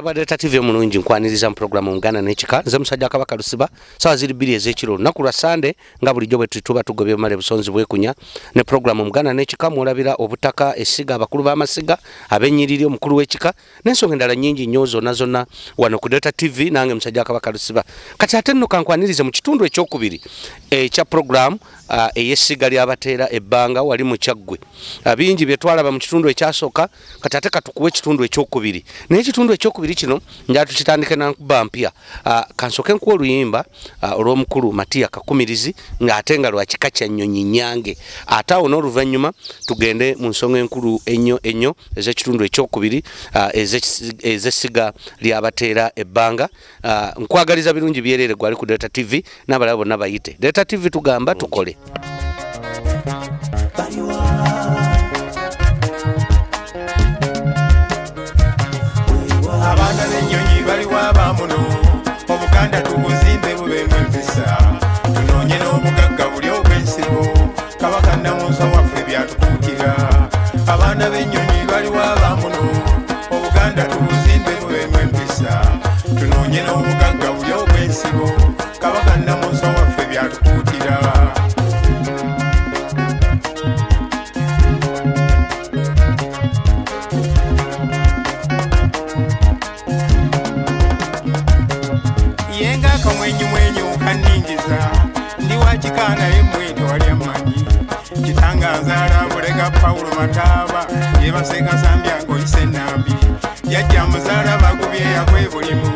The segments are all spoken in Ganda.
Bateera TV mulungi nkwaniriza mu programu Omuganda n'Ekika nze musajja Kabaka Lusiba sawa ziri 2 ez'ekiro naku lwa Sunday nga bulijjo bwe tuba tugobye male busonzi bwekunya ne programu Omuganda n'Ekika mulabira obutaka Esiga abakulu b'amasiga abenyiriri omukulu w'ekika n'ensonga endala nnyingi nnyo zonna wano ku Bateera TV nange musajja Kabaka Lusiba kati ate nno kankwanirize mu kitundu ekyokubiri ekya programu ey'essiga lya Bateera ebbanga wali mu Kyaggwe bingi bye twalaba mu kitundu ekyasooka kati ate katukuwe ekitundu ekyokubiri naye ekitundu ekyokubiri kino njala tukitandike na nkuba mpya kansoke nkuwa oluyimba olw'omukulu Matiya Kakumirizi ng'ate nga lwa kika kya nnyonyi Nyange ate awo n'oluvannyuma tugende mu nsonga enkulu ennyo ez'ekitundu ekyokubiri ez'essiga lya Bateera ebbanga nkwagaliza birungi byerere gwali ku Bateera TV n'abalala bonna bayite Bateera TV tugamba tukole Abana b'ennyonyi baliwa abamuno Omuganda tubuzimbe bubemu empisa tunoonye n'obugagga buli obw'ensigo Kabaka Nnamunswa waffe byatukuutira Abana b'ennyonyi baliwa abamuno Obuganda tubuzimbe bubemu empisa tunoonye n'obugagga buli obw'ensigo Kabaka Nnamunswa waffe byatukuutira mwenyu kaningiza ndi wachikana yemwete wali amanyi kitangazaala bulega Paulo Mataba yebaseka sambya ngoyise nambi yajja muzaala bagubye yakwebulimu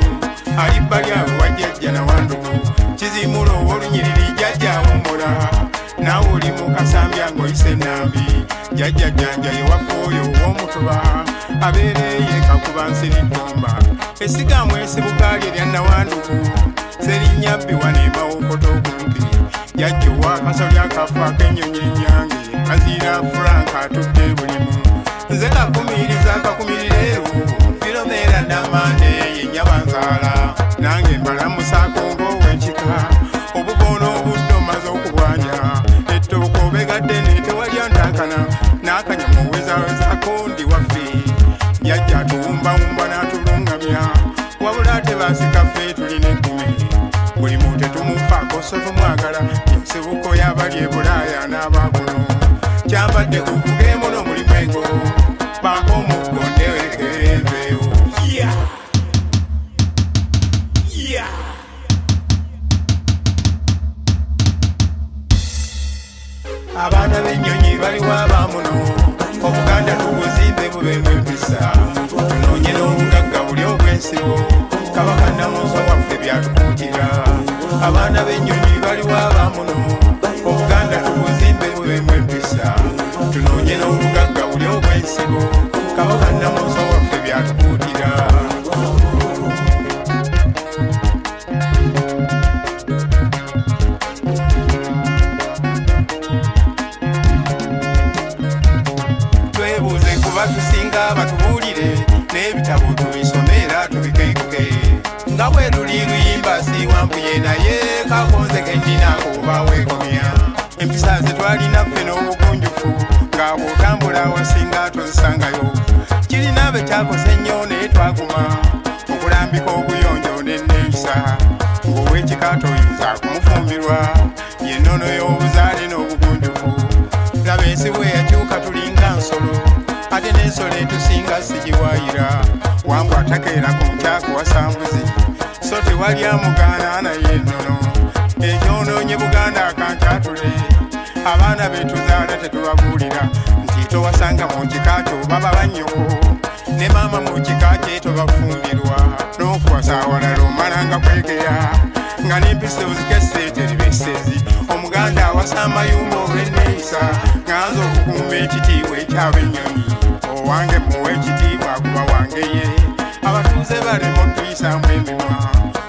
alibalya wajjajja na wanduku kizimulo olunyiriri jajja wumbula nawe oli mu kasambya ngoyise nambi jajja janja yewafoyo w'omutuba abeereye kakuba nsiritomba Esiga mwesi bugali lya nawanduku Serinyabbi wanema okoto kumpi Jajjo wakasolya kafa kenyonyi Nyange Azira Franka atudde bulimu Nze kakumirire Filomera namande yenyabanzala Nange mbalamusako ng'ow'ekika Obubono obuddo maze okubwanya Ettoko begadde netewalya ntankana N'akanyamuwezawezako ndi waffe Jajja tuwumbawumba n'atulungamya Wabula ate basikaffe tulina ekkume buli muntu tumufaako so tumwagala nsibuko y'abali e Bulaaya n'abakuno kyambadde kuvuge muno mulimu ego baako omuggo ndewerekereveewo abaana b'ennyonyi baliwa abamuno Obuganda tubuzimbe bubemu empisa tunoonye n'obugagga buli obw'ensigo Kabaka Nnamunswa waffe byatukuutira abaana b'ennyonyi baliwa abamuno Obuganda tubuzimbe bubemu empisa tunoonye n'obugagga buli obw'ensigo Kabaka Nnamunswa waffe byatukuutira twebuuze kuba tusinga batubuulire n'ebitabo tubisomera tubikeekuke nga bwe luli luyimba siwambuye naye kakonze kendinako oba weekomya empisa ze twalina ffe n'obugunjufu nga bw'otambula wasinga tozisangayo kirina be kyakoze nnyo naye twaguma okulambika obuyonjo n'enneeyisa ng'ow'ekika toyinza kumufumbirwa y'ennono y'obuzaale n'obugunjufu laba ensi bwe yakyuka tulinga nsolo ate n'ensolo etusinga sigiwaayira wangu atakeera ku mukyako wasambuzi so tewali amugaana naye ennono ekyonoonye Buganda akankyatule abaana betuzaala tetubabuulira nti towasanga mu kika kyo baba bannyoko ne maama mu kika kye tobafumbirwa n'okuwasa awalala omalanga kwekeya nga n'empisa ozikesse teribesezi Omuganda awasa amayumba olw'enneeyisa ng'anza okukuuma ekitiibwa eky'ab'ennyonyi owange muwe ekitiibwa kuba wange ye abatuuze balema otuyisaamu emimwa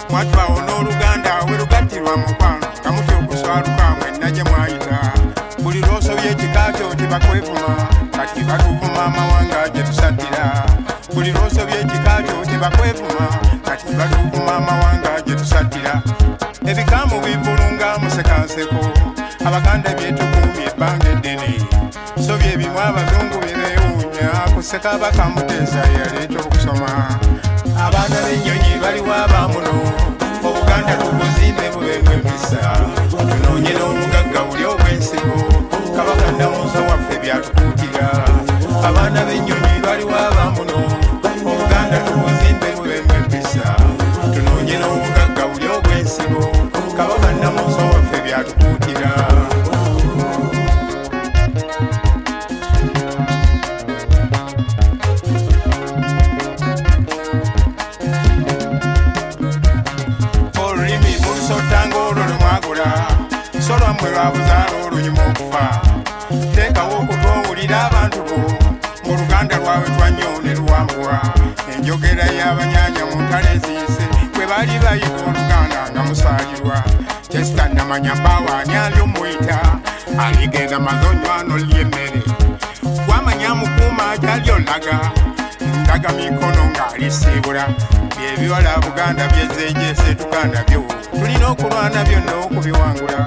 mwatwawo n'Oluganda we lugattirwa mukwano nga mutya okuswaluka mwenna gye mwayita buli lw'osobya ekika kyo tebakwevuma kati batuvuma amawanga gye tusaddira buli lw'osobya ekika kyo tebakwevuma kati batuvuma amawanga gye tusaddira ebikaamu bivulunga musekanseko Abaganda byetukuumye ebbanga eddene so bye bimu abazungu bye beewuunya kuseka bakamuteesa yaleeta okusoma abaana bwemwe mpisa tunoonye n'omugagga buli obwensigo kabaka nnamusa waffe byatukuutira abaana b'ennyonyi baliwo abamuno Omuganda tubuzimbe bwemwe mpisa tunoonye n'omugagga buli obwensigo kabaka nnamusa waffe byatukuutira solwa mwe lwabuzaala olunyuma okufa teekawo okutwowulira abantu bo mu luganda lwawe twanyone luwambwa enjogera y'abanyanya mu ntale eziyise bwe bali bayita oluganda nga musaalirwa kyesita namanya bawaani ali omuyita aligenda mazonywano ly'emmere wamanya mukuuma gyali olaga ndaga mikono ng'alisiibula byebiwala buganda byezejese tuganda byo tulina okulwana byonna okubiwangula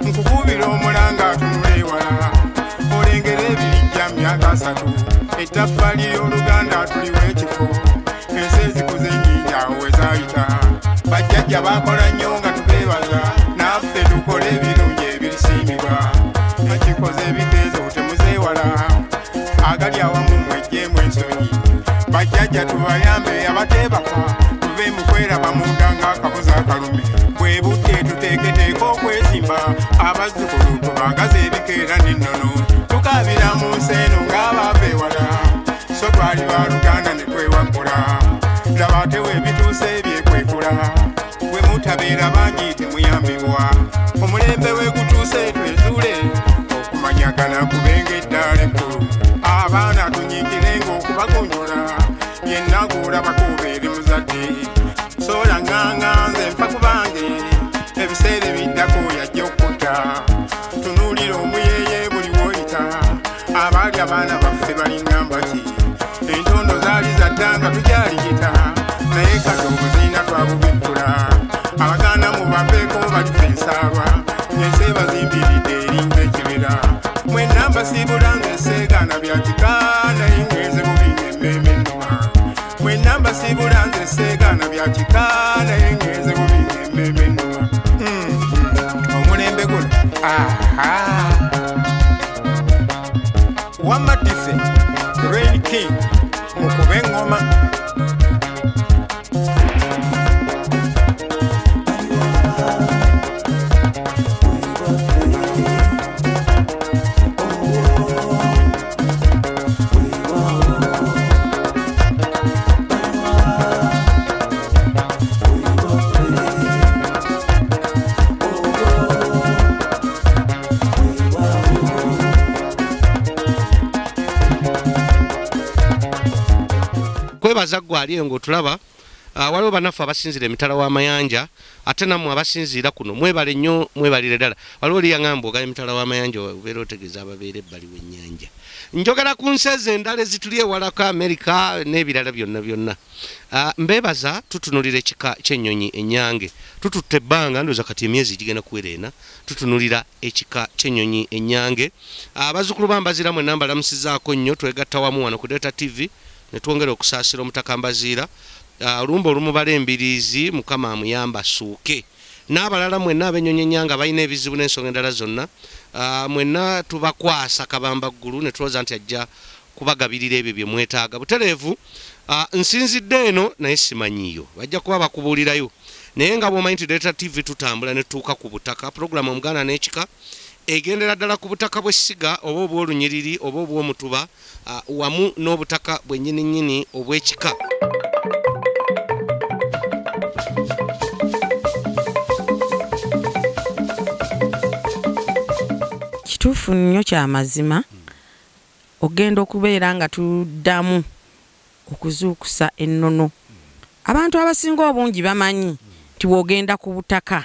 nkukubira omulanga atunula ewala olengera ebirijja myaka 3 ettaffaali ly'oluganda tuliwo ekifo ensi ezikuze ennyinja wezayita bajjajja bakola nnyo nga tubeebaza naffe tukole ebirungi ebirisiimibwa ekikoze ebiteezo temuzeewala agali awamu mwejjeemu ensonyi bajjajja tubayambe abateebaka tuve mu kweraba munda ng'akabuzi akalume bwe budde tuteeketeeka okwesimba abazzukulu tubagaza ebikeera n'ennono tukabira mu nsi eno ng'abaava ewala so twali baluganda ne twewaggula laba ate weebituuse ebyekwekula bwe mutabeera bangi temuyambibwa omulembe we gutuuse twezuule okumanyagana kubenga eddaala ekkulu abaana tunyiikirenga okubagonjola yennaguula bakubeere muzadde sola nganga nze nfa ku bange ebiseera ebiddako yajja okutta tunuulira omuyeeye buli woyita abaali abaana baffe balingamba ki entondo zaali zaddanga tujaliyita naye kati obuziina twabubikkula abaganda mubaveeko balifa ensaalwa ensi ebazimbiridde eringa ekibira mwenna mbasiibula ng'eseegaana byakika naye ngeze bubinga emmeme ennuma mwenna mbasiibula nze seegaana byakika naye ngeze bubinga emmeme ennuma omulembe guno wamatife Rain King mukube engoma kwebaza gwali ngo tulaba waliwo banafu abasinzira emitala w'amayanja ate nammwe abasinziira kuno mwebale nnyo mwebalire ddala waliwo liyangamba oga emitala w'amayanja obeera otegeeza ababeera ebbali w'ennyanja njogera ku nsi ezo endala ezituli ewalako Amerika n'ebirala byonna byonna mbeebaza tutunulira ekika ky'ennyonyi ennyange tututte ebbanga ndowooza kati emyezi gigenda kuwera ena tutunulira ekika ky'ennyonyi ennyange abazzukulu bambaziramu enamba lamusizaako nnyo twegatta wamu wano ku Delta TV netwongera okusaasira omutaka Mbaziira olumba olumubala embiriizi mukama amuyamba asuuke n'abalala mwenna ab'ennyonyi ennyanga balina ebizibu n'ensonga endala zonna mwenna tubakwasa kabamba ggulu ne tulowooza nti ajja kubagabirira ebyo bye mwetaaga butereevu nsinzidde eno naye simanyiyo bajja kuba bakubuulirayo naye nga bw'omanyi nti Delta TV tutambula ne tutuuka ku butaka puroguramu Omuganda n'Ekika egendera ddala ku butaka bw'Essiga oba obw'Olunyiriri oba obw'Omutuba wamu n'obutaka bwennyini obw'Ekika. Kituufu nnyo kya mazima ogenda okubeera nga tuddamu okuzuukusa ennono. Abantu abasinga obungi bamanyi nti wogenda ku butaka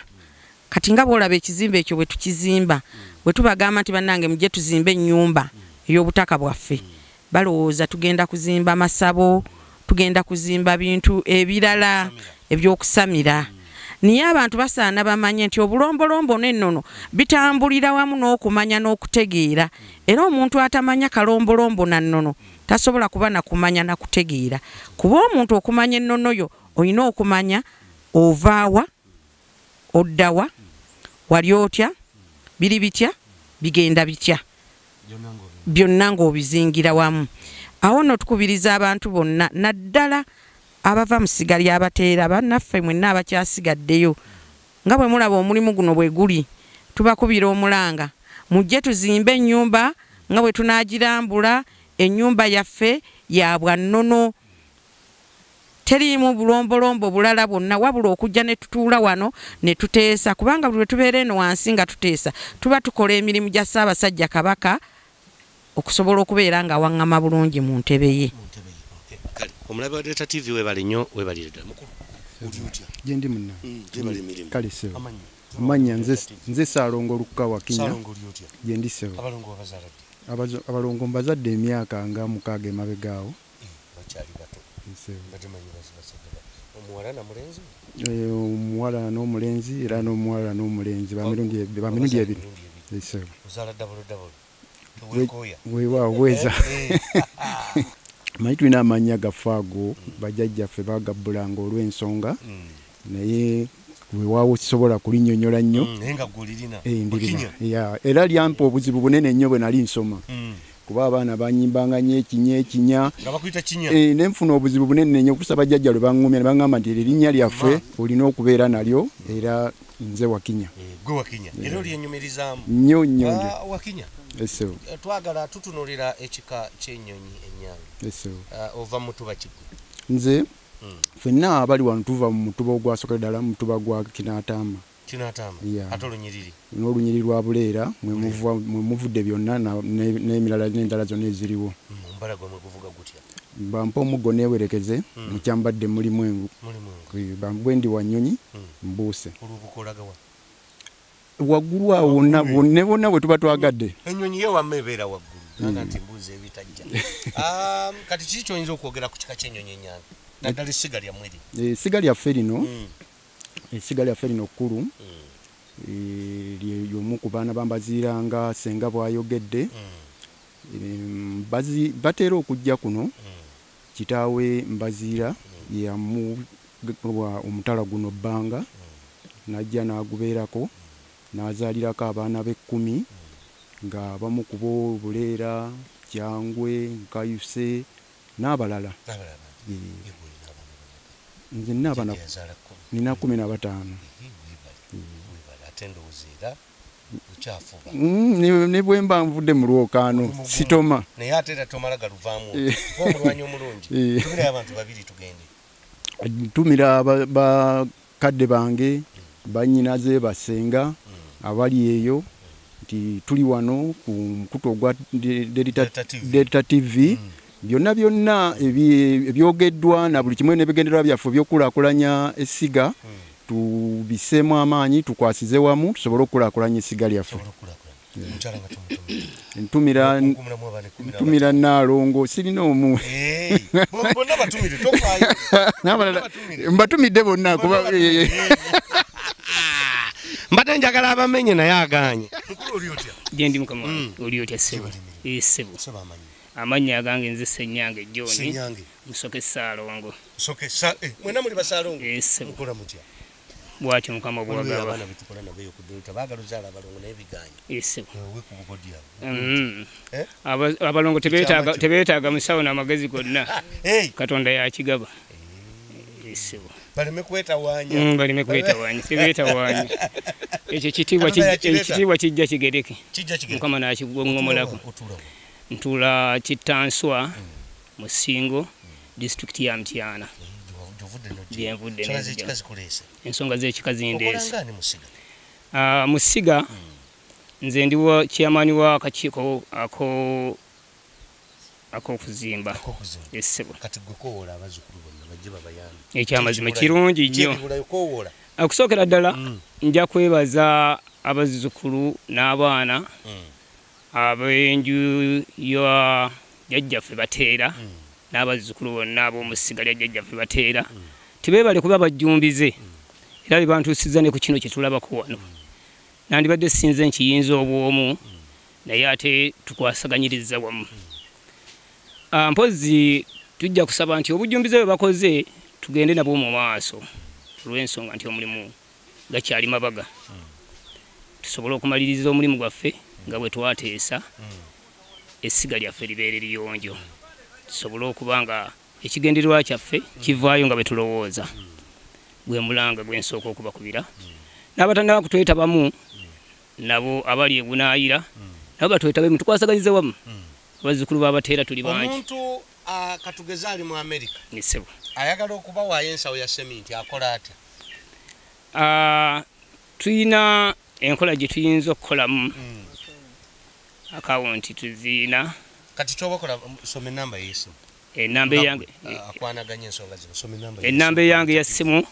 kati nga bw'olaba ekizimbe ekyo bwe tukizimba bwe tubagamba nti bannange mujje tuzimbe ennyumba ey'obutaka bwaffe balowooza tugenda kuzimba masabo tugenda kuzimba bintu ebirala ebyokusamira. Niye abantu basaana bamanye nti obulombolombo n'ennono bitambulira wamu n'okumanya n'okutegeera era omuntu atamanya kalombolombo na nnono tasobola kuba na kumanya na kutegeera kuba omuntu okumanya ennono yo olina okumanya ovaawa oddawa wali otya biri bitya bigenda bitya byonna ng'obizingira wamu. Awo nno tukubiriza abantu bonna naddala abava mu ssiga lya Bateera bannaffe mwenna abakyasigaddeyo nga bwe mulaba omulimu guno bwe guli tubakubira omulanga mujje tuzimbe ennyumba nga bwe tunaagirambula ennyumba yaffe ya bwannono teriimu bulombolombo bulala bwonna wabula okujja ne tutuula wano ne tuteesa kubanga buli lwe tubeera eno wansi nga tuteesa tuba tukola emirimu gya Ssaabasajja Kabaka okusobola okubeera nga waŋŋama bulungi mu ntebe ye. Omulabe wa Delta TV webale nnyo webalire ddala mukulu. Jendi munna. Kale sewo. Amanya nze Saalongo Lukka Wakinya. Saalongo lyotya. Jendi sewo. Abalongo abazadde. Abalongo mbazadde emyaka nga 6 emabegaawo. Bakyali bato. Sewo. Batemanyi basajja. Omuwala na mulenzi? Omuwala n'omulenzi era n'omuwala n'omulenzi bamirundi ebiri. Sewo. Ozaala double. Weewaawo weza. Manyi tulina amannya gaffe ago bajjajjaffe bagabbulanga olw'ensonga naye weewaawo kisobola kulinnyonnyola nnyo era lyampa obuzibu bunene nnyo bwe nali nsoma kuba abaana banyimbanga nnyo ekinya nenfuna obuzibu bunene nnyo okusa bajjajja lwe baŋŋumya ne baŋŋamba nti erinnya lyaffe olina okubeera nalyo era nze Wakinya. Era olyenyumirizaamu nnyo Wakinya. Esewo. Twagala tutunulira ekika ky'ennyonyi Ennyange. Esewo. Ova mu mutuba ki? Nze ffenna abali wano tuva mu mutuba ogwasooka ddala mu mutuba gwa Kinaataama. Ate olunyiriri? N'olunyiriri lwa Buleera mwe muvudde byonna n'emirala n'endala zonna eziriwo. Omubbala gwe guvuga gutya? Bampa omuggo neewerekeze mukyambadde mulimu engu. Bwe ndi Wanyonyi mbuuse. Olw'obukolaga wa? Waggulu awo ne bonna bwe tuba twagadde. Ennyonyi ye wamma ebeera waggulu. Nanga nti mbuuzi ebitajja. Kati kiki ky'oyinza okwogera ku kika ky'ennyonyi Ennyange? Naddala essiga lyammwe lino. Essiga lyaffe lino. Essiga lyaffe lino kkulu. Ly'omu ku baana bambaziira nga senga bw'ayogedde. Bateera okujja kuno. Kitaawe Mbaziira yamuwa omutala guno Banga. Najja n'agubeerako. N'azaalirako abaana be 10 nga bamu ku bo Buleera, Kyangwe, Nkayuse n'abalala. Nze nina abaana nina 15. Ne bwe mba nvudde mu lwokaano sitoma. Naye ate era tomala galuvaamu omulwanyi omulungi. Tumira abantu babiri tugende. Ntumira bakadde bange bannyinaze basenga abali eyo nti tuli wano ku mukutu ogwa Delta TV byonna ebyogeddwa na buli kimwe n'ebigendererwa byaffe by'okulaakulanya essiga tubiseemu amaanyi tukwasize wamu tusobole okukulaakulanya essiga lyaffe. Ntumira Naalongo sirina omu. Mbatumidde bonna kuba mbadde njagala abamenye naye agaanye. Jendi mukama oliotya sebo. Sebo. Amanya agange nze Ssenyange John. Musoke Saalongo. Mwena muli Basaalongo? Sebo. Mukola mutya? Bwatyo mukama bwagaba. Abaana betukola nabo yo ku Delta baagala ozaala abalongo n'ebiganye. Sebo. We ku bugodi abo. Abalongo tebeetaaga musawo n'amagezi gonna. Katonda yakigaba. Sebo. Baleme kwetawaanya. Baleme kwetawaanya. Tebeetawaanya. Ekyo kitiibwa kijja kigereke. Mukama n'akigongomolako. Ntula Kitanswa mu Ssingo district ya Mtyana. Byenvudde ensonga z'ekika zindeese. Musiga nze ndiwo chairman wa akakiiko ak'okuzimba. Esebo. Kati gwe koowola abazzukulu bonna bajje babayambe. Ekyamazima kirungi nnyo. Okusookera ddala nja kwebaza abazzukulu n'abaana ab'enju ya jjajjaffe Bateera n'abazzukulu bonna ab'omusiga lya jjajjaffe Bateera tibeebale kuba bajjumbize era be bantuusizza ne ku kino kye tulabako wano. Nandibadde sinze nkiyinza obwomu naye ate tukwasaganyiriza wamu. Mpozi tujja kusaba nti obujjumbize bwe bakoze tugende nabwo mu maaso olw'ensonga nti omulimu gakyali mabaga tusobola okumaliriza omulimu gwaffe nga bwe twateesa essiga lyaffe libeere liyonjo tusobola okuba nga ekigendererwa kyaffe kivaayo nga bwe tulowooza gwe mulanga gwensooka okubakubira n'abatannaba kutwetabamu nabo abali ebunaayira nabo batwetabemu tukwasaganyize wamu abazzukulu b'Abateera tuli bangi. Omuntu katugeze ali mu America nisebo ayagala okuba wayensawo ya seminti akola atya? Tuyina enkola gye tuyinza okukolamu akawunti tuziina kati kyobakola soma enamba y'essimu. Enamba eyange akwanaganya ensonga zino soma enamba enamba eyange ya ssimu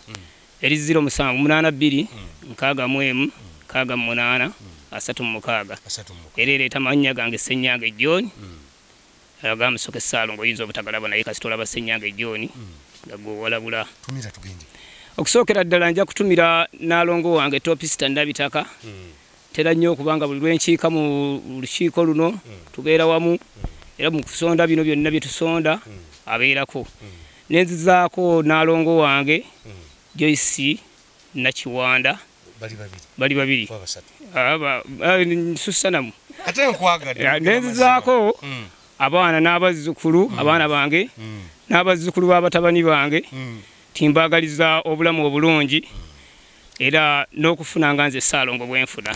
eri 0782 61 68 36 era ereeta mannya gange Ssenyange John aga Musoke Ssaalongo oyinza obutagalaba naye kasita olaba Ssenyange John nga gwe walabula tumira tugende okusookera ddala nja kutumira naalongo wange Topista Ndabitaka tera nnyo okubanga buli lwenkiika mu lukiiko luno tubeera wamu era mu kusonda bino byonna bye tusonda abeerako nenzizaako naalongo wange Joyce Nakiwanda bali babiri susanamu ate nkwagadde nenzizaako abaana n'abazzukulu abaana bange n'abazzukulu b'abatabani bange timbagaliza obulamu obulungi era n'okufuna nga nze Ssaalongo bwenfuna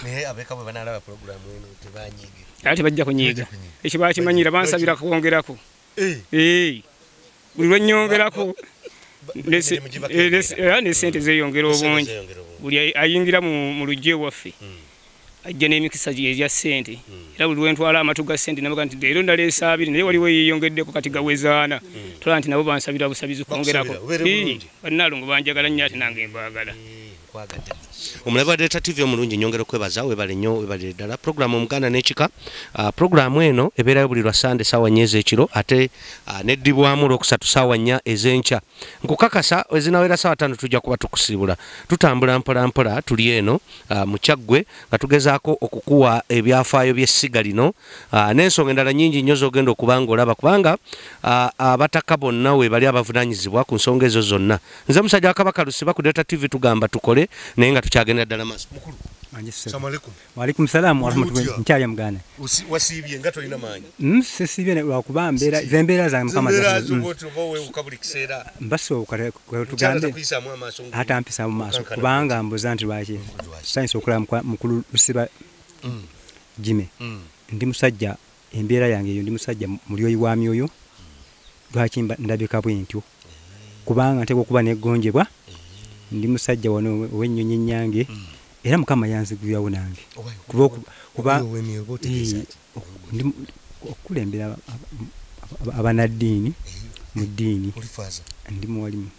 ate bajja kunyiiga ekyo bakimanyira bansabira kwongerako buli lwennyongerako ne ssente zeeyongera obungi buli ayingira mu lujje waffe ajja n'emikisa egya ssente era buli lwentwala amatu ga ssente nabaga nti leero ndaleesa 2 naye waliwo yeeyongeddeko kati gawezaana tola nti nabo bansabira busabizi kwongerako bannaalongo banjagala nnyo ate nange mbaagala. Omulabi wa Delta TV omulungi nyongera okwebaza webale nnyo webale ddala programu Omuganda n'Ekika. Programu eno ebeerayo buli lwa Sande ssaawa 4 ez'ekiro ate neddibwamu Lwokusatu ssaawa 4 ez'enkya. Nkukakasa ezinawera ssaawa 5 tujja kuba tukusibula tutambula mpola mpola tuli eno mu Kyaggwe nga tugezaako okukuwa ebyafaayo by'essiga lino n'ensonga endala nnyingi nnyo z'ogenda okuba ng'olaba kubanga abataka bonna we bali abavunaanyizibwa ku nsonga ezo zonna. Nze musajja wa Kabaka Lusiba ku Delta TV tugamba tukole naye nga tukyagenda ddala maaso. Mukulu assalamu alaikum. Wa alaikum salaam wa rahmatullahi nkyali Omuganda. Wasiibye nga tolina maanyi? Sisiibye lwakuba zembeera zange Mukama mbasooka tugambe atampisa mu maaso kubanga mbuza nti lwaki sayinza okulaba Mukulu Lusiba Jime ndi musajja embeera yange eyo ndi musajja mulyoyi wa myoyo lwaki ndabika bwentyo kubanga nteka okuba neggonjebwa ndi musajja wano ow'ennyonyi Nyange era Mukama yanzigulirawo nange kuba ndi okulembera abanaddiini mu ddiini ndi muwalimu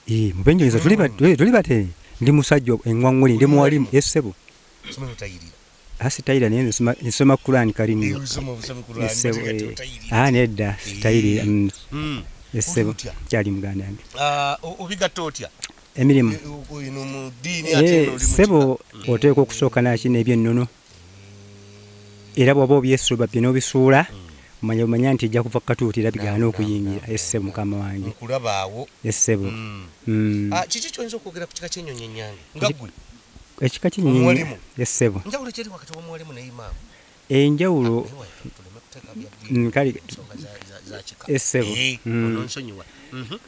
mu benjoliza tuli bate ndi musajja eŋŋwaŋŋuli ndi muwalimu essebo asitayira naye nsoma Kurani Karimu essebo nedda sitayira essebo kyali Muganda yange obigatta otya emirimu ssebo oteeka okusooka nakino ebyennono era bw'oba obyesuuba bye n'obisuula omanya nti ejja kuva katuuti era bigaana okuyingira essebo Mukama wange essebo kiki kyoyinza okwogera ku kika ky'ennyonyi Nyange nga ggwe ekika ky'ennyonyi essebo njawulo kyeri wakati w'omuwalimu ne imaamu enjawulo kale essebo onsonyiwa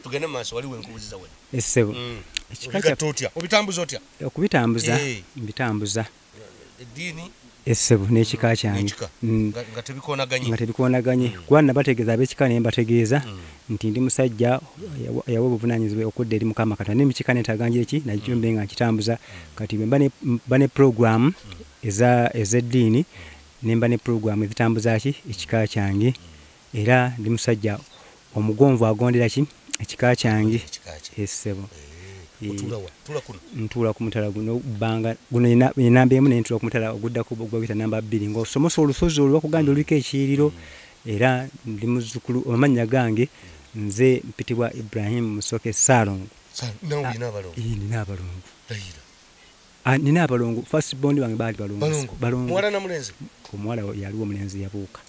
tugende mu maaso waliwo enkubuziza we essebo obitambuza otya? Okubitambuza mbitambuza eddiini essebo n'ekika kyange nga tebikoonaganye kuba nabategeeza ab'ekika naye mbategeeza nti ndi musajja yawa obuvunaanyizibwa okudda eri Mukama Katonda ne mukika neetaganjira eki nakyo mbe nga nkitambuza kati mba ne programu ez'eddiini ne mba ne programu ezitambuza ki ekika kyange era ndi musajja omugonvu agondera ki ekika kyange essebo ntuula ku mutala guno Banga guno enamba emu nentuula ku mutala oguddako gwagita namba 2 ng'osomosa olusozi olwakugambye oliko ekiyiriro era ndi muzzukulu amannya gange nze mpitibwa Ibrahim Musoke Ssaalongo. Nina abalongo nina abalongo first bond wange baali balongo muwala na mulenzi omuwala yaliwo omulenzi yabuuka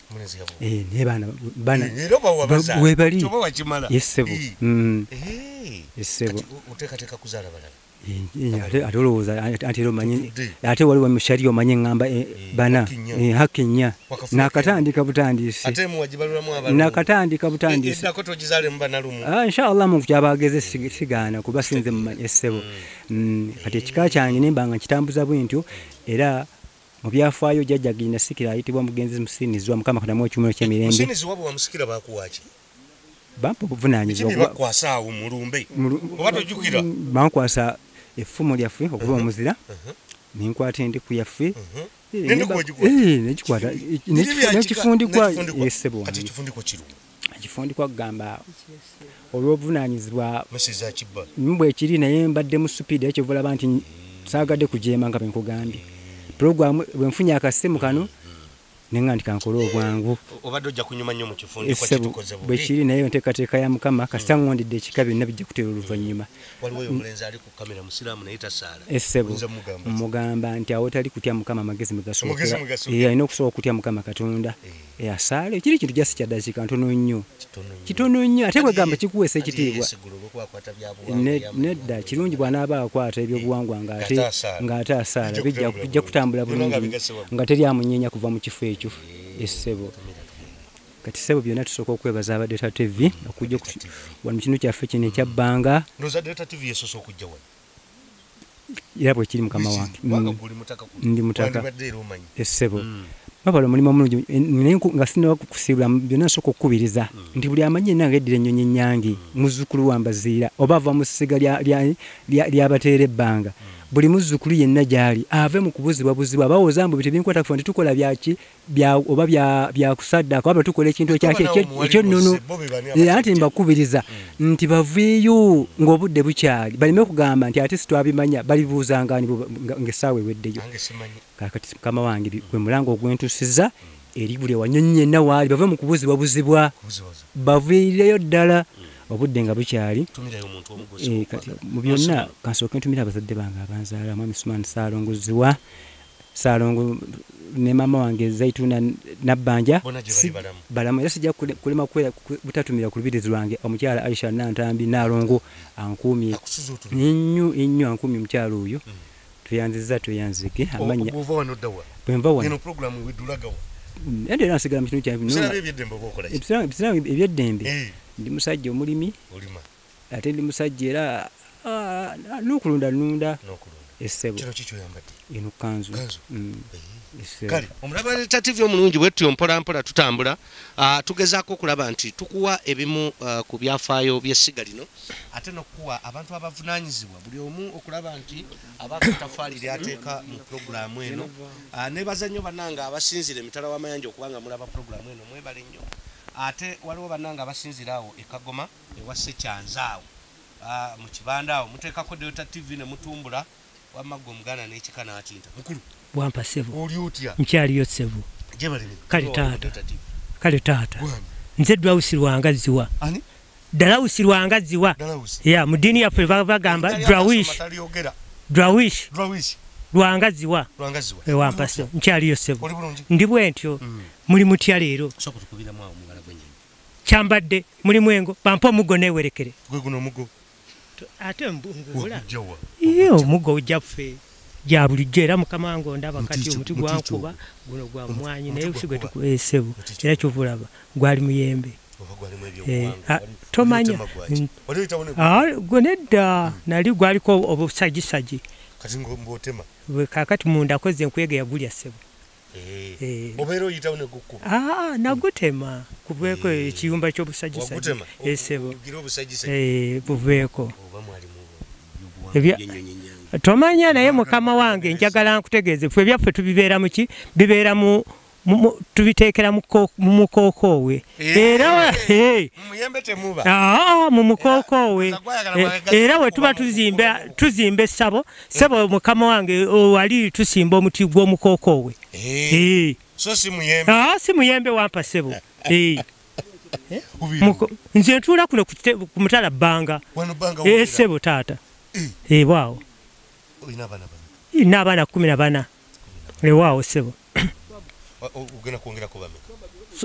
naye baana webali essebo essebo oteekateeka kuzaala balala ate olowooza ate era omanyi ate waliwo mushari omanyi ngamba bana hakinya nakatandika butandisi nakatandika butandisi inshallah mu kyabageze sigaana kuba sinze mumanyi essebo kati ekika kyange nembanga nkitambuza bwentyo era mu byafaayo jjajja gina sikira ayitibwa mugenzi musinizwa mukama kadamu ekyumiro ky'emirembe musinizwa bwe wamusikira bakuwaaki bampa obuvunanyizibwa bakwasa awo mulumbe oba tojjukira bankwasa effumu lyaffe okuba omuzira nenkwata endeku yaffe nekikwata nekifundikwa esebo ekifundikwa kugamba olw'obuvunanyizibwa mbwe ekiri naye mbadde mu supidi ekyo vulaba nti saagadde kujeema nga benkugambye programu bwenfunye akasimu kano nenga ndikankolo obwangu obadde ojja kunyuma nnyo mu kifundikwa kitukoze bubi bwekiri naye nteekateeka ya mukama kasita ngondedde ekika byonna bijja kuteera oluvannyuma waliwo omulenzi ali ku kamera musiraamu naye tasaala essebo mugamba nti awo tali kutya mukama amagezi mugasookera alina okusobola okutya mukama katonda asaala ekiri kintu jasi kyaddakiika ntono nnyo kitono nnyo ate bwegamba kikuweesa ekitiibwa nedda kirungi bw'anaaba akwata ebyobuwangwa ng'ate asaala bijja kutambula bulungi nga teri amunyeenya kuva mu kifo ekyo essebo kati ssebo byonna tusooka okwebaza abadde ta TV okujja wano mu kino kyaffe kino ekya Banga era bwe kiri mukama wange ndi mutaka essebo babala omulimu omulungi naye nga sinaba kukusiibula byonna nsooka okukubiriza nti buli amanyi yenna ng'eddira ennyonyi Nyange muzzukulu wa Mbaziira oba ava mu ssiga lya Bateera Banga buli muzzukulu yenna gyali ave mu kubuzibwabuzibwa abawooza mbu bintu binkwata kufa ntitukola oba byakusaddaaka oba tukola ekintu ekyonnono anti mbakubiriza nti baveeyo ng'obudde bukyali baleme kugamba nti ate sitwabimanya balibuuzanga ng'essaawa eweddeyo kakati mukama wange gwe mulanga ogwentusiza eri buli wanyonyi yenna waali bave mu kubuzibwabuzibwa baveereyo ddala obudde nga bukyali kati mu byonna kansooke ntumira abazadde bange abanzaala mwami Sumani Saalongo ne maama wange Zaituna Nabbanja balamu era sijja kulema butatumira ku lubirizi lwange omukyala Aisha Nantambi Naalongo ankuumye ennyo ankuumye omukyala oyo tweyanzike amanya bwenva wano era nasigala mu kintu kyange ebyeddembe ndi musajja omulimi ate ndi musajja era n'okulunda essebo eno kanzu kale omulaba ta TV omulungi bwetyo mpolampola tutambula tugezaako okulaba nti tukuwa ebimu ku byafaayo by'essiga lino ate n'okuwa abantu abavunaanyizibwa buli omu okulaba nti abaakatafaali lyateeka mu puroguramu eno nebaza nnyo bannanga abasinzira emitala w'amayanja okubanga mulaba puroguramu eno mwebale nnyo ate waliwo bannanga abasinzira awo ekagoma ewa Sekyanzaawo mu kibanda awo muteekako Delta TV ne mutumbula wamagga Omuganda n'ekika n'atinta mukulu wampa ssebo oli otya nkyaliyo ssebo kale taata nze Drawusi Lwangaziwa Dalawusi Lwangaziwa ya mu ddiini yaffe bagamba Drawish Lwangaziwa wampa ssebo nkyaliyo ssebo ndi bwentyo muli mutya leero kyambadde muli mwengo bampa omuggo neewerekere ate mbungula omuggo ojjaffe gya bulijjo era mukama wange ondaba kati omuti gwankuba guno gwa mwanyi naye usigwe tukuesebo era kyovulaba gwali muyembe tomanya gwe nedda nali gwaliko obusajisaji kakati munda koze enkuyege yagulya ssebo obeera oyitawo ne gukkuba nagutema kuveeko ekiyumba ky'obusajisaji esebo buveeko tomanya naye mukama wange njagala nkutegeeze ffe ebyaffe tubibeera muki bibeera tubiteekera mu mukookowe era mu mukookowe era we tuba tuzimba essabo sebo mukama wange wali tusimba omuti gw'omukookowe si muyembe wampa sebo nze ntuula kuno ku mutala Banga sebo taata waawo n'abaana 14 ewaawo sebo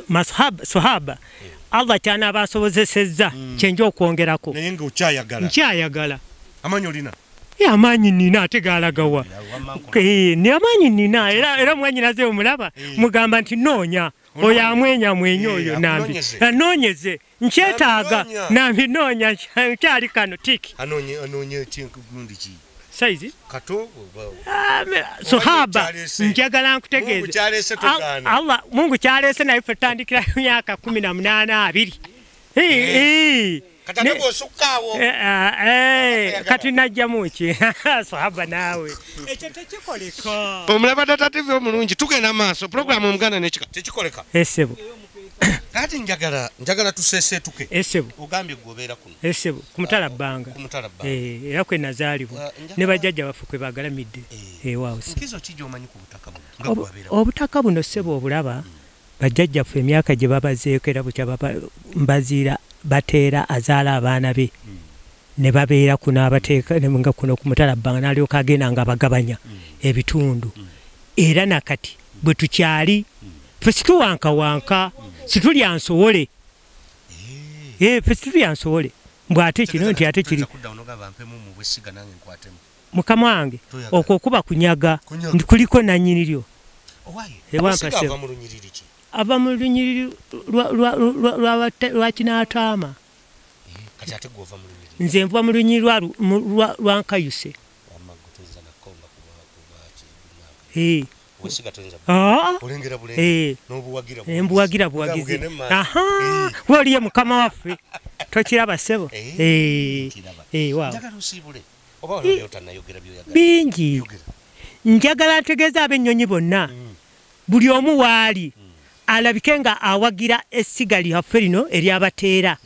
masahaba Allah kyanaaba asobozesezza kyenja okwongerako naye nga okyayagala nkyayagala amanyi olina Amaanyi nina ate galagawa. Ni amaanyi nina era mwanyinaze omulaba mugamba nti noonya oyo amwenya oyo nambi. Anoonyeze nkyetaaga nambi noonya kyali kano tiki. Anoonye gundi ki? Saizi? Kato? Sohaba njagala nkutegeeze. Mungu kyaleese naye ffe tutandikira myaka 18 20. Katako sukawo. Kati najja muki. Sohaba nawe. Ekyo tekikoleka. Omulaba Data TV omulungi tugenda maaso program Omuganda n'ekika tekikoleka. Esebo. Kati njagala tuseesetuke. Esebo. Ogambye gobeera kuno. Esebo kumutala Banga. Era kwe nazaalibwa ne bajjajja baffe kwe bagalamidde. Waawo. Nkizo kijjo omanyi ku butaka buno. Obutaka buno sebo obulaba bajjajja ffe emyaka gye babazeeko era bukya mbaziira Bateera azaala abaana be ne babeera kuno abateeka nga kuno ku mutala Banga n'alyoka agenda nga bagabanya ebitundu era nakati bwe tukyali ffe situwankawanka situlya nsowole ffe situlya nsowole mbw'ate kino nti ate kiri mukama wange okwo kuba kunyaga kuliko nannyiniryo ava mu lunyiriri lwa Kinaataama. Nze nva mu lunyiriri lwa Nkayuse. Mbuwagira buwagizi. Waliye mukama waffe tokiraba ssebo. Bingi njagala ntegeeza ab'ennyonyi bonna buli omu waali alabike nga awagira essiga lyaffe lino eryabateera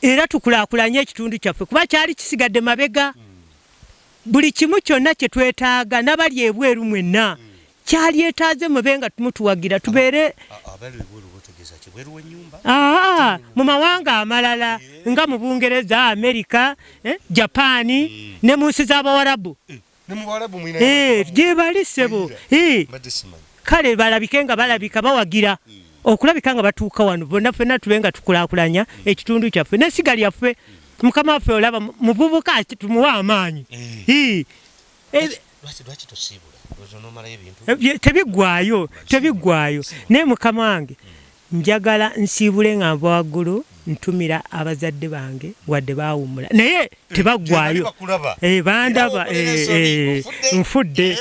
era tukulaakulanye ekitundu kyaffe kuba kyali kisigadde mabega buli kimu kyonna kye twetaaga n'abali ebweru mwenna kyalyetaaze mube nga tumutuwagira tubeere mu mawanga amalala nga mu Bungereza, Amerika, Japaani ne mu nsi z'Abawarabu gye bali ssebo kale balabike nga balabika bawagira okulabika nga batuuka wano bonna ffenna tube nga tukulaakulanya ekitundu kyaffe n'essiga lyaffe mukama waffe olaba muvubuka tumuwa amaanyi tebiggwaayo naye mukama wange njagala nsiibule nga nva waggulu ntumira abazadde bange wadde baawumula naye tebaggwaayo bandaba nfudde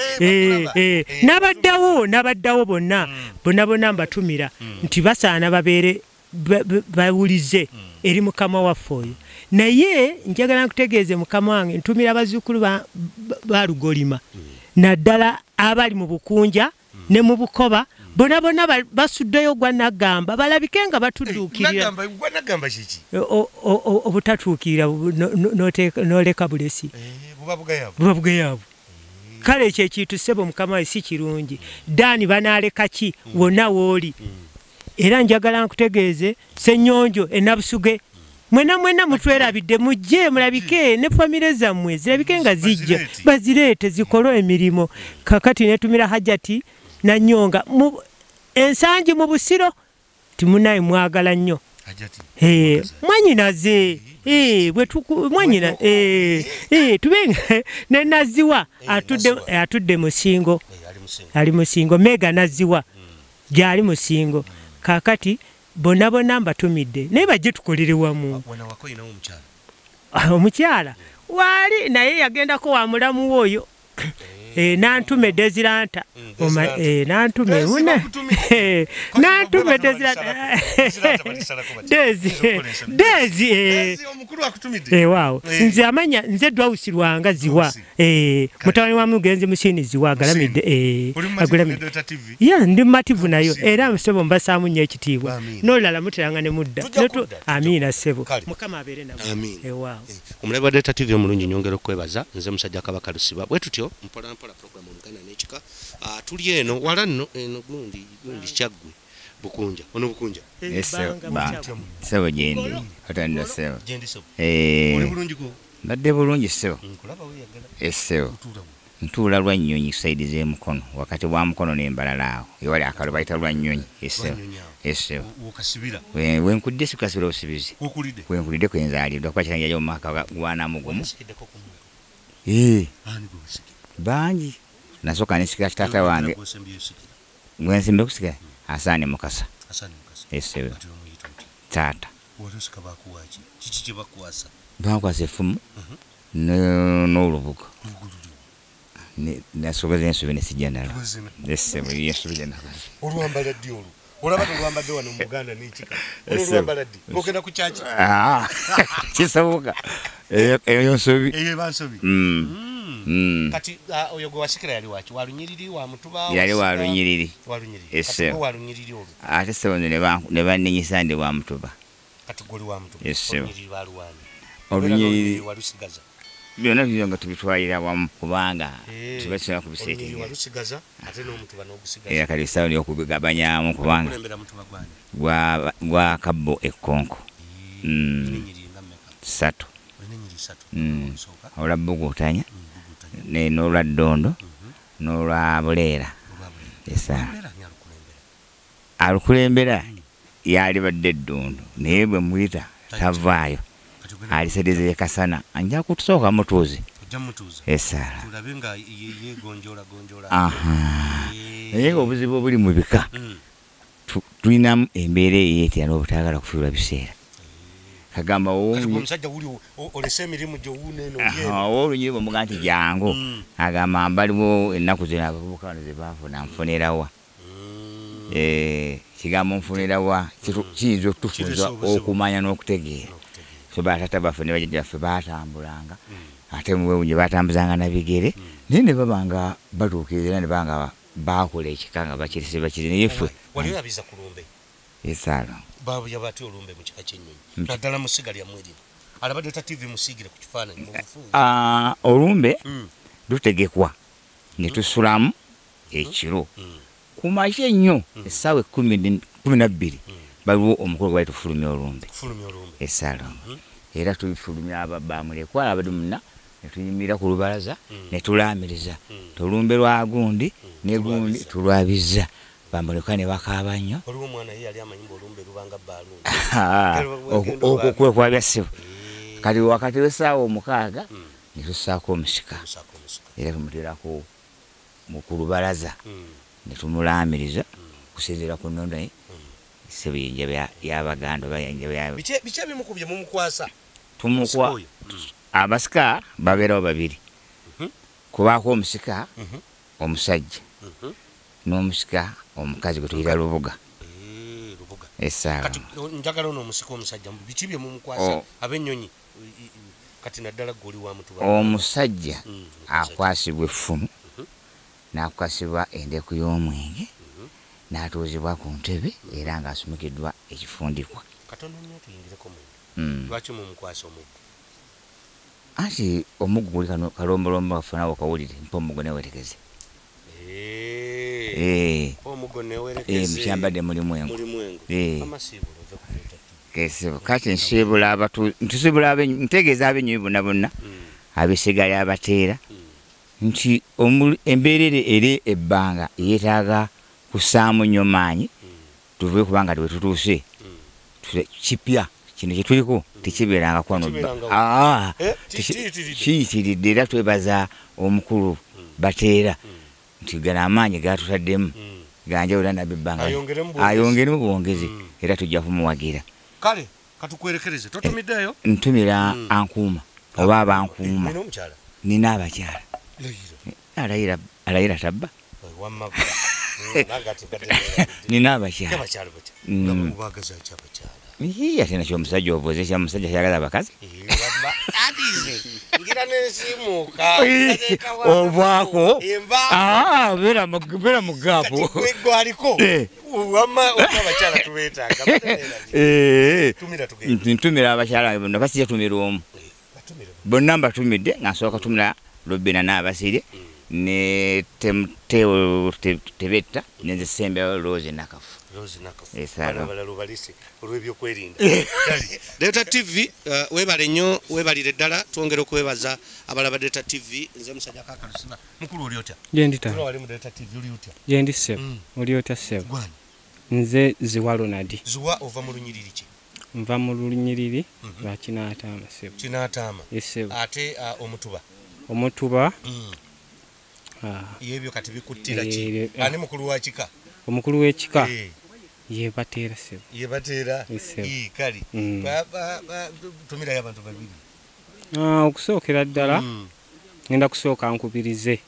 n'abaddawo bonna mbatumira nti basaana babeere bawulize eri mukama waffe oyo naye njagala nkutegeeze mukama wange ntumira abazzukulu ba Lugolima naddala abali mu Bukunja ne mu Bukoba bonna basuddeyo gwa Nagamba balabike nga batudduukirira obutatuukirira n'oleka bulesi buba bugayaavu kale ekyo ekintu ssebo mukama we si kirungi Daani banaaleka ki wonna wooli era njagala nkutegeeze Ssennyonjo enabusuge mwena mutwerabidde mujje mulabike ne famire zammwe zirabike nga zijja bazireete zikole emirimu kakati netumira Hajati na Nyonga ensangi mu Busiro timunaye mwagala nnyo mwanyinaze mwanyina tubenga ne Naziwa atudde Musingo ali Musingo Mega Naziwa gyali Musingo kakati bonna mbatumidde naye bajje tukolere wamu omukyala waali naye yagendako wa mulamu oyo nantume Desiranta nantume Dezi waawo nze amanya nze Dwausi Lwanga Ziwa mutabani wa Mugenzi Musini Ziwa agalamidde ndi mativu nayo era ssebo mbasaamu nnyo ekitiibwa n'olala muteranga ne mudda amiina ssebo mukama abeere nawe waawo omulaba Data TV omulungi nyongera okwebaza nze musajja Kabaka Lusiba bwe tutyo mpola program Omuganda n'ekika tuli eno wala nno eno gundi Kyaggwe Bukunja ono Bukunja sebo gyendi otandika sebo oli bulungi ko nadde bulungi sebo sebo ntuula lwa Nnyonyi saidi z'emukono wakati wa mukono n'embalala awo ewali akalo bayita lwa Nnyonyi sebo wenkudde sikasibira obusibizi wenkulidde kwenzaalidwa kuba kirangirayo mu maka gwa Namugumu bangi nasoka nisika tata wange mwensimbe kusika Asani Mukasa esebe tata bakwasa efumu n'olubugo nasobeza ensobi nesijjanala esebe yesubijana olwambala ddi olwo olaba tulwambadde wano mu Buganda n'ekika olwambala ddi ogenda ku kyaki kisoboka eyo nsobi kati oyo gwe wasikira yali waki walunyiriri wa mutuba yali walunyiriri ese walunyiriri olwo ate sebo ne bannenyisa ndi wa mutuba kati goli wa mutuba olunyiriri baluwani olunyiriri walusigaza byonna byo nga tubitwalira wamu kubanga tubasobola kubiseetinga walusigaza ate n'omutuba n'ogusigaza era kali sawa n'okubigabanyamu kubanga gwa kabbo ekkonko satu olwa Bugutanya n'olwa Ddondo n'olwa Buleera alukulembera yali badde Ddondo naye bwe muyita tavaayo alisedeze kasana anja kutusooka mutuuze esala naye obuzibu obuli mu bika tulinamu embeera eyeetera n'obutagala kufiirwa biseera kagamba omusajja wuli olese emirimu gyowuneeno olunyiri bwemuga nti jangu agamba mbaliwo ennaku zino abavubuka bano ze baafuna nfunirawa kigambo nfunirawa kiyinza okutufunza okumanya n'okutegeera so batata baffe ne bajjajja baffe baatambulanga ate muwewunye batambuzanga na bigere naye ne babanga batuukiriza era ne banga baakola ekika nga bakirise bakiri naye ffe wali abiza ku lumbe esaala babu yabati olumbe mu kika ky'ennyonyi naddala musiga lya mwerimu alabadde ta TV musigire ku kifaananyi mu bufunze olumbe lutegekwa ne tusulamu ekiro ku makya ennyo essaawa 12 baliwo omukulu gwali tufulumya olumbe esaala era tubifulumya ababamulekwa abadde munna ne tuyimira ku lubalaza ne tulaamiriza tulumbe lwa gundi ne gundi tulwabiza bamulekwa ne bakaaba nnyo waliwo omwana ye yali amanyi olumbe lubanga baalundi okwo kwe kwabya ssibo kati wakati w'essaawa 6 ne tussaako omusika era tumuteerako ku lubalaza ne tumulaamiriza kusinziira ku nnono ye ssebo yenjaba y'Abaganda oba yenjaba biki ebimukubye mumukwasa tumukwa abasika babeerawo babiri kubaako omusika omusajja n'omusika omukazi gwe tuyita lubuga esaala njagala n'omusika omusajja biki bye mumukwasa ab'ennyonyi kati naddala goli wa mutuba omusajja akwasibwa effumu n'akwasibwa endeku y'omwenge n'atuuzibwa ku ntebe era ng'asumikiddwa ekifundikwa katono nnyo tuyingireko mu lwaki mumukwasa omuggo anti omuggo guli kalombolombo waffe nawe okawulire mpa omuggo newerekeze omuggo newerekeze mukyambadde mulimu engo kesibo kati nsiibula ntegeeza ab'ennyonyi bonna bonna ab'Esiga lya Bateera nti embeerere eri ebbanga yeetaaga kusaamu nnyo maanyi tuvuye kubanga twe tutuuse kipya kino kyetuliko tekibeeranga kwano kiyitiridde era twebaza omukulu Bateera nti gano amaanyi gatutaddemu ganjawula nabebbanga ayongeremu bwongezi era tujja kumuwagira kale katukwerekereze totumiddeyo ntumira ankuuma oba abankuuma nina abakyala alayira tabba nina abakyala ate nakyo omusajja obuuze kya musajja kyagala abakazi ovaako beera mugaapo ntumira abakyala bonna basijja tumira omu bonna mbatumidde nga nsooka tumira Lubina n'abasirye ne tebetta nenze sembewo Rose Nakafu Data TV webale nnyo webalire ddala twongera okwebaza abalaba Data TV nze musajja kakalusiba mukulu oli otya yendita wali mu Data TV oli otya yendi sebo oli otya sebo nze ziwa Ronaldi ziwa ova mu lunyiriri ki nva mu lunyiriri lwa Kinaataama sebo Kinaataama esebo ate omutuba Omutuba. Yebyo kati bikuttira ki? Ani mukulu wa kika? Omukulu w'ekika. Ye Bateera sebo. Ye Bateera. Kali. Tumirayo abantu babiri. Okusookera ddala ngenda kusooka nkubirize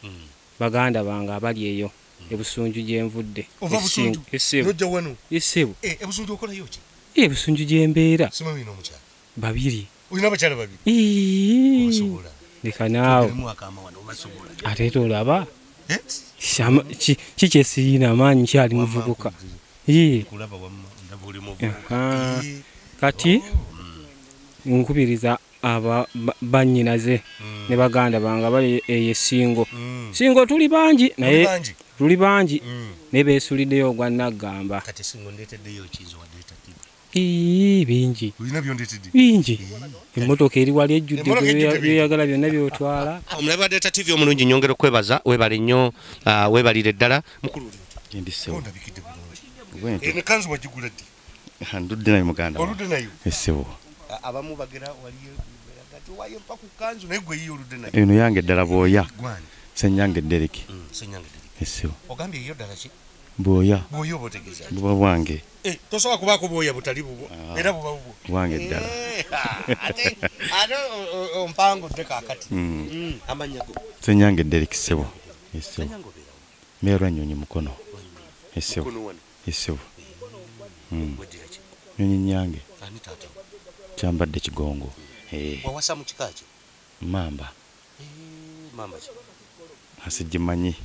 baganda bange abali eyo ebusunju gye nvudde. Ova busunju? Nojja wano? Esebo. Ebusunju okolayo ki? Ebusunju gye mbeera. Simanyi n'omukyala? Babiri. Olina abakyala babiri? Osobola. Leka naawe. Ate tolaba? Ki kyesirina amaanyi kyali muvubuka. Kati nkubiriza bannyinaze ne baganda bange bali eyo Singo. Singo tuli bangi naye tuli bangi ne beesuliddeyo ogwa Naggamba. Kati Singo ndeeteddeyo ekizo wadde etatiba. Bingi. Olina byondeetedde? Bingi. Emmotoka eri wali ejjudde byeyagala byonna byotwala. Omulabe wa Delta TV omulungi nyongera okwebaza webale nnyo webalire ddala mukulu Ndisewo. ondabikidde bulungi. Ne kanzu wagigula ddi? Ndudde nayo muganda. Oludde nayo? Esebo. Abamu bagera waliyo gati waye mpa ku kanzu naye gwe yiyo oludde nayo. Eno yange ddala bwoya. Gwani? Senyange Dereki. Senyange Dereki. Esebo. Ogambye yiyo ddala ki? Bwoya. Bwoya obotegeeza. Buba bwange. Tosobola kubaako bwoya butali bubwo. Era buba bubwo. Bwange ddala. Ate ompangudde kaakati. Amannya go. Senyange Dereki sebo. Esebo. Meerwa Nnyonyi Mukono. Esebo. Esebo. Nnyonyi Nyange. Ani taata? Kyambadde Kigongo. Wawasa mu kika ki? Mamba. Mamba ki? Asigimanyi.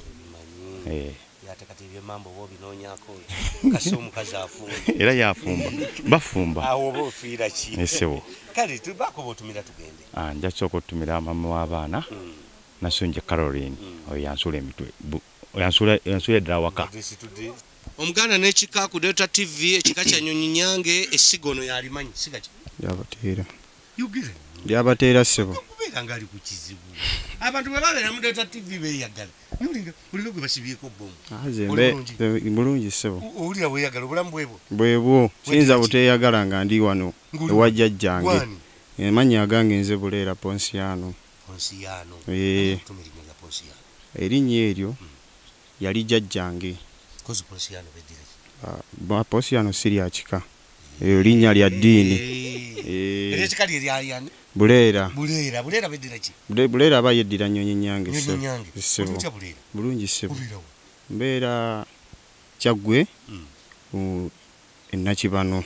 Yate kati ebyemamba oba obinoonyako kasi omukazi afumba. Era yafumba. Bafumba. Awo oba ofiira ki? Esebo. Kale tubaako b'otumira tugende. Nja kusooka otumira mama w'abaana. Nasunje Caroline. Oyo yansula emitwe. Yansula eddala waka. Omuganda n'ekika ku Delta TV ekika kya Nnyonyi Nyange Esiga ono yalimanyi siga ki? Yabateera. Yogere. Yabateera sebo. Kubeera ngali ku kizibu. Abantu bwe babeera mu Delta TV beeyagala. Nulinga olina gwe basibyeko bbomu. Azembe bulungi sebo. Owulira weeyagala obulamu bwebwo. Bwebwo siyinza buteeyagala nga ndi wano ewa jjajjange. Amannya agange nze Buleera Ponsiano. Ponsiano. Tumirinya Ponsiano. Erinnya eryo yali jjajjange. Kozi Ponsiano bedire. Ponsiano sirya kika. Eyo linnya lya ddiini. Era ekika lye lyani? Buleera. Buleera bedire ki? Buleera aba yeddira Nnyonyi Nyange. Nnyonyi Nyange. Otya Buleera? Bulungi sebo. Mbeera Kyaggwe Nakibano.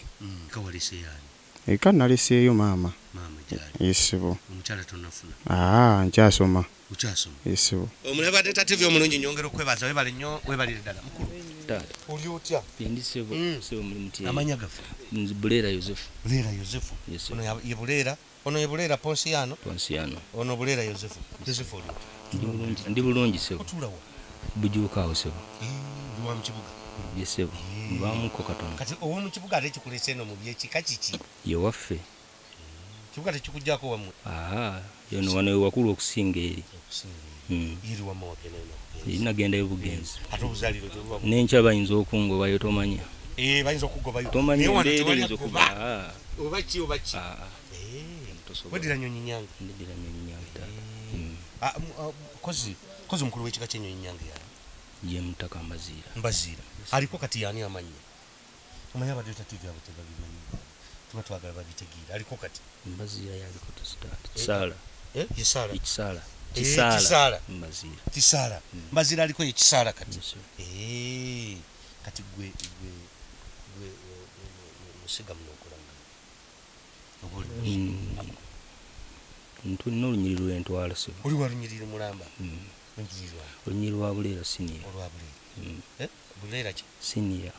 Kawalese yani. Eka naleseeyo maama. Maama gyali. Yesebo. Omukyala tonafuna. Nkyasoma. Ukyasoma. Yesebo. Omulabe wa Delta TV omulungi nyongera okwebaza webale nnyo webalire ddala mukulu. Dada. Oli otya? Ndi sebo muri mutiye. Amanya gafu. Buleera Yosefu. Buleera Yosefu. Yes. Ono ye Buleera. Ono ye Buleera Ponsiano. Ponsiano. Ono Buleera Yosefu. Yosefu oli. Ndi bulungi sebo. Otula wa? Bujuka awo sebo. Ndi wa mu kibuga. Yesebo. Bamuko katono. Kati owo mu kibuga ate kikulese eno mu byekika kiki? Ye waffe. Kibuga tekikujjako wamwe. Yono wano ewakulu okusinga eri. Yiri wamwe wagenda eno. Nagenda ebugenzi. Ate obuzaaliro tebuba. N'enkya bayinza okungobayo tomanya. Bayinza okugobayo. Tomanya embeera eyinza okuba. Oba ki? Weddira Nnyonyi Nyange. Ndidira Nnyonyi Nyange. Kozi mukulu w'ekika ky'Ennyonyi Nyange yani. Ye Mutaka Mbaziira. Aliko kati yani amannya. Omanya aba Delta TV abo tebabimanyi. Tuba twagala babitegeera. Aliko kati. Mbaziira yaliko tesitaati. Kisaala. Kisaala. Kisaala. Kisaala. Mbaziira. Kisaala. Mbaziira aliko ye Kisaala kati. Kati gwe musiga muno okolanga. Ntulina olunyiriri lw'entwala sebo. Oli wa lunyiriri mulamba? Olunyiriri lwa Buleera siniya. Olwa Buleera. Buleera ki? Siniya.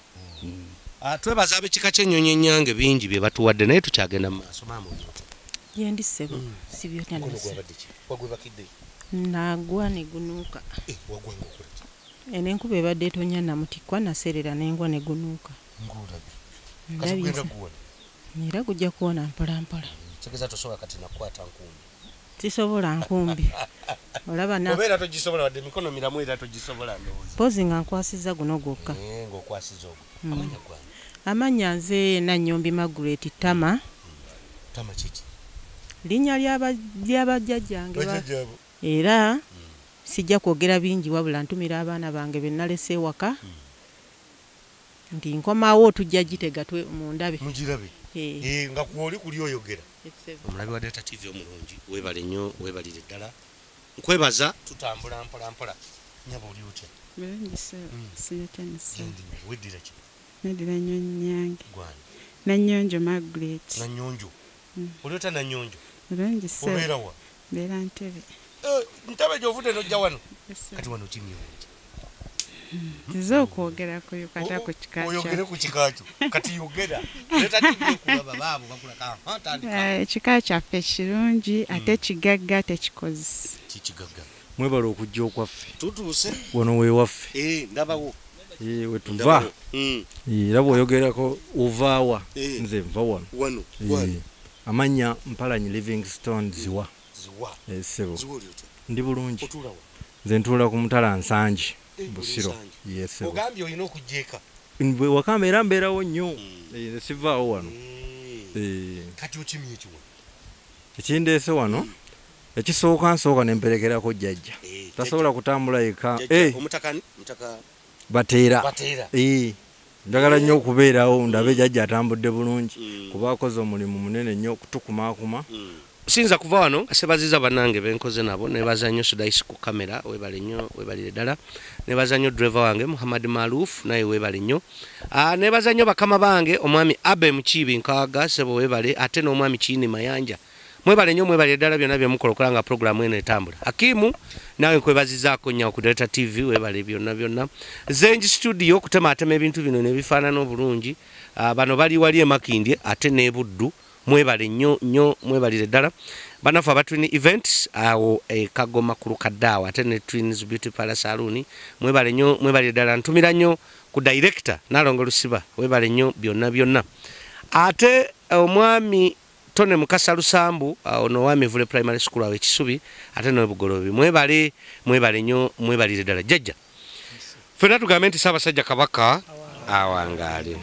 Twebaza ab'ekika ky'Ennyonyi Nyange bingi bye batuwadde naye tukyagenda mu maaso. Maama oli otya? Yendi sebo. Si byonna nase. Wagwe bakidde? Nagwa ne gunuuka. Wagwa ng'okola ki? Eno enkuba ebadde etonya namutikwa naserera n'engwa ne gunuuka. Ng'olabye. Kati kugenda kuwona? Era gujja kuwona mpolampola. Kitegeeza tosobola kati nakwata nkumbi. Tisobola nkumbi. Olaba na. Obeera togisobola wadde emikono miramu era togisobola ndowooza. Pozi nga nkwasiza guno gwokka. Ng'okwasiza ogwo. Amanya gwange? Amanya nze Nannyombi Margaret Tama. Tama kiki? Linnya ly'abajjajjange. era sijja kwogera bingi wabula ntumira abaana bange bennalese ewaka nti nkomawo tujja gitega mu ndabe mugirabe nga kuoli kuli oyogera omulabi wa Delta TV omulungi webale nnyo webalire ddala nkwebaza tutambula mpolampola nyaba oli otya weddira ki nedira Nyange gwani Nanyonjo Margaret Nanyonjo oli otya Nanyonjo mulungi se obeera wa beera Ntebe Ntebe gyovudde nojja wano kati wano kimyo nziza okwogera ku kata ku kika oyogere ku kikakyo kati yogera leta tibye kulaba baabo bakulaka tandika ekika kyaffe kirungi ate kigagga tekikozi kikigagga mwebala okujja okwaffe tutuuse wano weewaffe ndabawo wetuva era bw'oyogerako ovaawa nze nva wano amanya Mpalanyi Livingstone ziwa sebo ndi bulungi nze ntuula ku Mutala Nsangi Busiro yesebo ogambye olina okujjeeka wakamba era mbeerawo nnyo sivaawo wano kati okimye ekiwa ekindeese wano ekisooka nsooka nemperekerako jjajja tasobola kutambula yeka mutaka Bateera njagala nnyo okubeerawo ndabe jjajja atambudde bulungi kuba akoze omulimu munene nnyo okutukumaakuma sinza kuva wano asebaziza bannange benkoze nabo nebaza nnyo Sudaisi ku kamera webale nnyo webalire ddala nebaza nnyo driver wange Muhammad Maruf naye webale nnyo nebaza nnyo bakama bange omwami Abe Mukibi Nkaaga sebo webale ate n'omwami Kiini Mayanja mwebale nnyo mwebalire ddala byonna bye mukola okulanga programu eno etambula Akimu nawe nkwebazizaako nnyo ku Delta TV webale byonna Zenji studio kutematema ebintu bino ne bifaanana obulungi bano bali wali emakindye ate ne Buddu mwebale nnyo mwebalire ddala banafu abatwini events awo Kagoma ku Lukadaawa ate ne Twins Beauty Parlor Saloon mwebale nnyo mwebalire ddala ntumira nnyo ku director Nalongo Lusiba webale nnyo byonna ate omwami Tone Mukasa Lusambu ono wa Mivule Primary School awe Kisubi ate no Bugolobi mwebale nnyo mwebalire ddala jjajja fena tugambe nti Ssaabasajja Kabaka awangaale